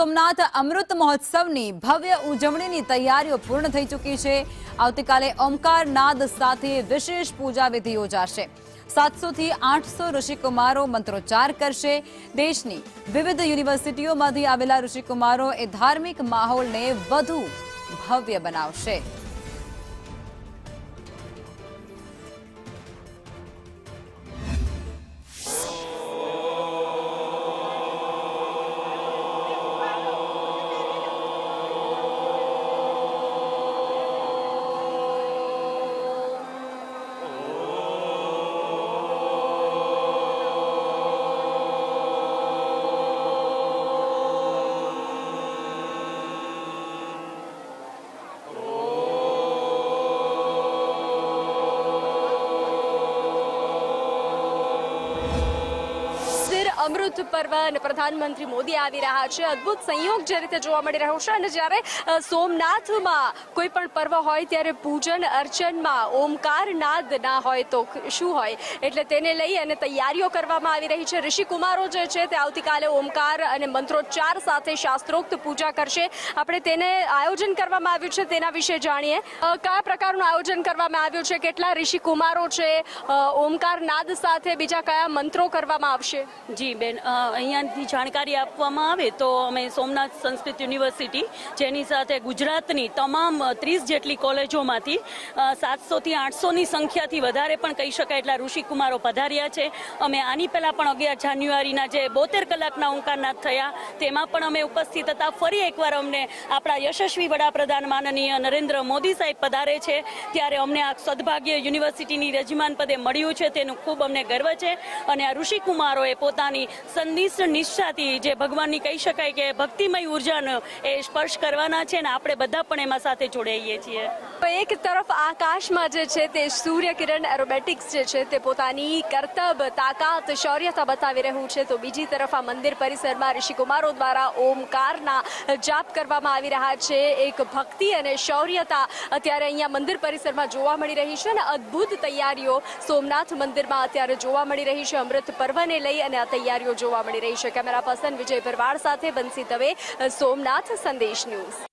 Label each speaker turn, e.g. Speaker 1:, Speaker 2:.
Speaker 1: સોમનાથ અમૃત મહોત્સવની ભવ્ય ઉજવણીની તૈયારીઓ પૂર્ણ થઈ ચૂકી છે। આવતીકાલે ઓમકાર નાદ સાથે વિશેષ પૂજા વિધિ યોજાશે। 700 થી 800 ઋષિકુમારો મંત્રોચ્ચાર કરશે। દેશની વિવિધ યુનિવર્સિટીઓમાંથી આવેલા ઋષિકુમારો એ ધાર્મિક માહોલને વધુ ભવ્ય બનાવશે।
Speaker 2: અમૃત પર્વ અને પ્રધાનમંત્રી મોદી આવી રહ્યા છે। અદ્ભુત સંયોગ જે રીતે જોવા મળી રહ્યો છે અને જ્યારે સોમનાથમાં કોઈ પણ પર્વ હોય ત્યારે પૂજન અર્ચનમાં ઓમકાર નાદ ના હોય તો શું હોય, એટલે તેને લઈ અને તૈયારીઓ કરવામાં આવી રહી છે। ઋષિકુમારો જે છે તે આવતીકાલે ઓમકાર અને મંત્રોચ્ચાર સાથે શાસ્ત્રોક્ત પૂજા કરશે। આપણે તેને આયોજન કરવામાં આવ્યું છે તેના વિશે જાણીએ। કયા પ્રકારનું આયોજન કરવામાં આવ્યું છે, કેટલા ઋષિકુમારો છે, ઓમકાર નાદ સાથે બીજા કયા મંત્રો કરવામાં આવશે?
Speaker 3: જી બેન, અહીંયાથી જાણકારી આપવામાં આવે તો અમે સોમનાથ સંસ્કૃત યુનિવર્સિટી જેની સાથે ગુજરાતની તમામ 30 જેટલી કોલેજોમાંથી 700 થી 800ની સંખ્યાથી વધારે પણ કહી શકાય એટલા ઋષિકુમારો પધાર્યા છે। અમે આની પહેલાં પણ 11 જાન્યુઆરીના જે 72 કલાકના ઓમકારનાદ થયા તેમાં પણ અમે ઉપસ્થિત હતા। ફરી એકવાર અમને આપણા યશસ્વી વડાપ્રધાન માનનીય નરેન્દ્ર મોદી સાહેબ પધારે છે ત્યારે અમને આ સદભાગ્ય યુનિવર્સિટીની યજમાન પદે મળ્યું છે તેનું ખૂબ અમને ગર્વ છે। અને આ ઋષિકુમારોએ પોતાની સંનિષ્ઠ નિષ્ઠાથી જે ભગવાનની કહી શકાય કે ભક્તિમય ઉર્જાનો એ સ્પર્શ કરવાના છે ને આપણે બધા પણ એમાં સાથે જોડાઈએ છીએ।
Speaker 2: એક તરફ આકાશમાં જે છે તે સૂર્ય કિરણ એરોબેટિક્સ જે છે તે પોતાની કરતબ તાકાત શૌર્યતા બતાવી રહ્યું છે, તો બીજી તરફ આ મંદિર પરિસરમાં ઋષિકુમારો દ્વારા ઓમકારના જાપ કરવામાં આવી રહ્યા છે। એક ભક્તિ અને શૌર્યતા અત્યારે અહીંયા મંદિર પરિસરમાં જોવા મળી રહી છે અને અદ્ભુત તૈયારીઓ સોમનાથ મંદિરમાં અત્યારે જોવા મળી રહી છે। અમૃત પર્વને લઈ અને આ તૈયારીઓ જોવા મળી રહી છે। કેમેરા પર્સન વિજય ભરવાડ સાથે બંસી દવે, સોમનાથ સંદેશ ન્યૂઝ।